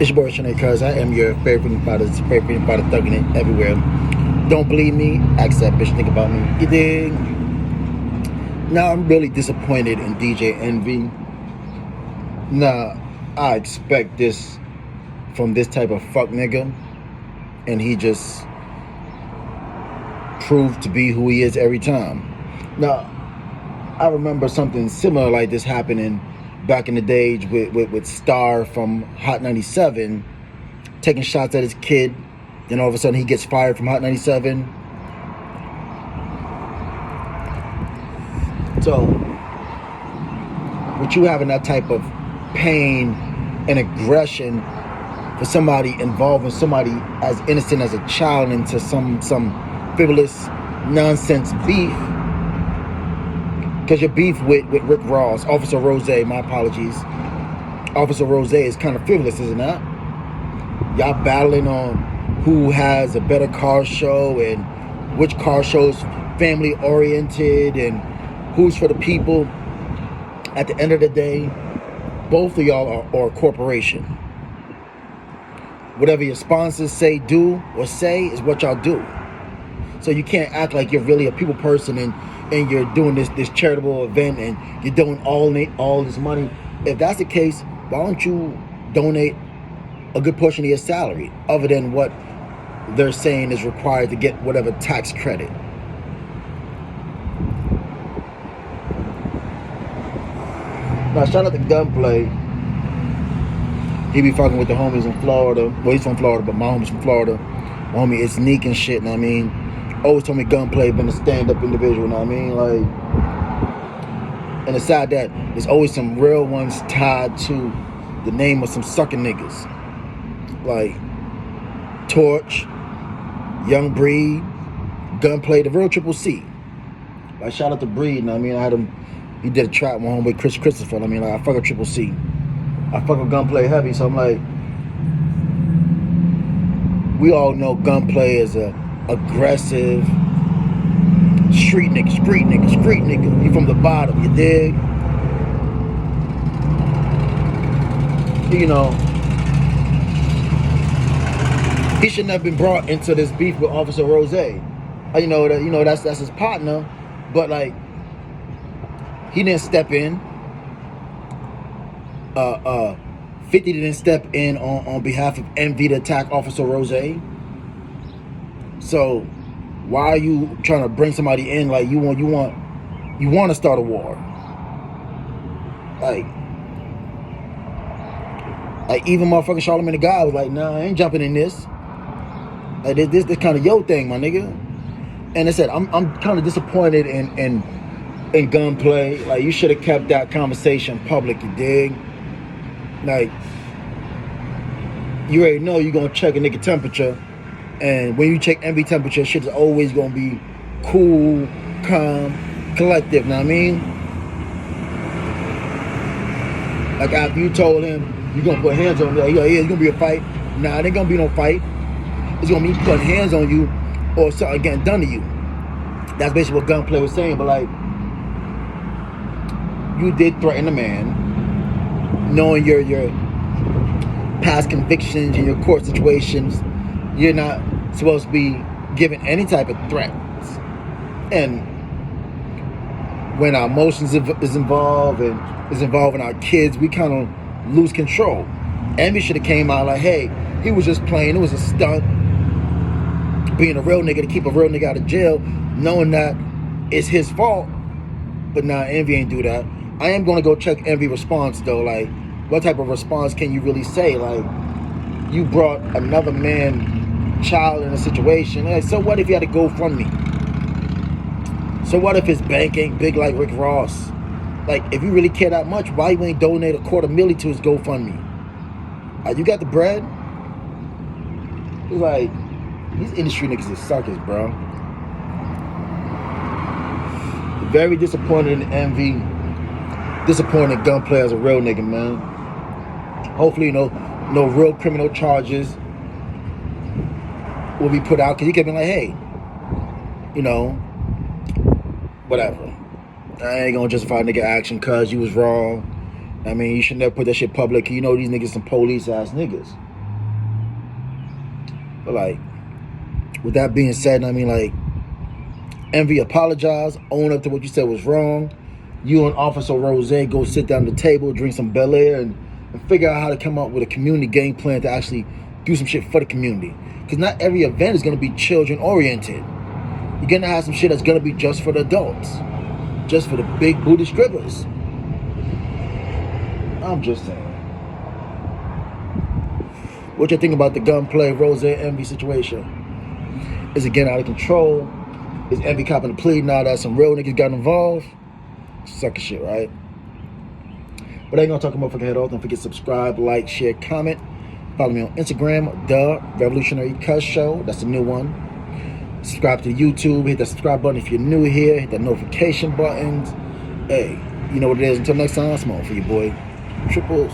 It's your boy Shanae Cuz. I am your favorite about thugging it everywhere. Don't believe me? Ask that bitch, think about me. You dig? Now I'm really disappointed in DJ Envy. Now I expect this from this type of fuck nigga, and he just proved to be who he is every time. Now I remember something similar like this happening back in the days with Star from Hot 97 taking shots at his kid. Then all of a sudden he gets fired from Hot 97. So with you having that type of pain and aggression for somebody involving somebody as innocent as a child into some frivolous nonsense beef, because your beef with Rick Ross, Officer Rose, my apologies. Officer Rose is kind of frivolous, isn't that? Y'all battling on who has a better car show and which car show is family oriented and who's for the people. At the end of the day, both of y'all are a corporation. Whatever your sponsors say, do, or say is what y'all do. So you can't act like you're really a people person and you're doing this charitable event and you're doing all this money. If that's the case, why don't you donate a good portion of your salary, other than what they're saying is required to get whatever tax credit? Now shout out to GunPlay. He be fucking with the homies in Florida. Well, he's from Florida, but my homie's from Florida. My homie is Neek and shit, know what I mean? Always told me GunPlay been a stand-up individual, know what I mean? Like, and it's sad that there's always some real ones tied to the name of some sucking niggas. Like Torch, Young Breed, GunPlay, the real Triple C. Like, shout out to Breed, know what I mean? I had him, he did a track with my homeboy Christopher, I mean? Like, I fuck with Triple C. I fuck with GunPlay heavy, so I'm like, we all know GunPlay is a aggressive street nigga. You from the bottom, you dig? You know, he shouldn't have been brought into this beef with Officer Rose. That's his partner, but like, he didn't step in. 50 didn't step in on behalf of Envy to attack Officer Rose. So why are you trying to bring somebody in like you want to start a war? Like even motherfucking Charlamagne the God was like, nah, I ain't jumping in this. Like this kind of yo thing, my nigga. And I said, I'm kind of disappointed in GunPlay. Like, you should have kept that conversation public, you dig? Like, you already know you're gonna check a nigga temperature, and when you check Envy temperature, shit's always gonna be cool, calm, collective, know what I mean? Like, after you told him you're gonna put hands on him, like, yeah, it's gonna be a fight. Nah, it ain't gonna be no fight. It's gonna be putting hands on you or something getting done to you. That's basically what GunPlay was saying. But like, you did threaten a man, knowing your past convictions and your court situations. You're not supposed to be given any type of threats. And when our emotions is involved and is involving our kids, we kind of lose control. Envy should have came out like, hey, he was just playing, it was a stunt, being a real nigga to keep a real nigga out of jail, knowing that it's his fault. But nah, Envy ain't do that. I am gonna go check Envy response though. Like, what type of response can you really say? Like, you brought another child in a situation. Like, so what if you had to GoFundMe? So what if his bank ain't big like Rick Ross? Like, if you really care that much, why you ain't donate $250,000 to his GoFundMe? You got the bread? It's like, these industry niggas is suckers, bro. Very disappointed in Envy. Disappointed GunPlay as a real nigga, man. Hopefully, no real criminal charges will be put out, because he could be like, hey, whatever. I ain't gonna justify nigga action because you was wrong. I mean, you should never put that shit public. You know these niggas some police ass niggas. But like, with that being said, I mean, like, Envy, apologize, own up to what you said was wrong. You and Officer Rose go sit down at the table, drink some Bel Air, and figure out how to come up with a community game plan to actually do some shit for the community. Because not every event is going to be children oriented. You're going to have some shit that's going to be just for the adults, just for the big booty strippers. I'm just saying. What you think about the Gunplay Rose Envy situation? Is it getting out of control? Is Envy copping the plea now that some real niggas got involved? Sucker shit, right? But I ain't gonna talk about motherfucking head off. Don't forget to subscribe, like, share, comment. Follow me on Instagram, The Revolutionary Cuss Show. That's the new one. Subscribe to YouTube. Hit that subscribe button if you're new here. Hit that notification buttons. Hey, you know what it is. Until next time, I'm smoking for you, boy. Triples.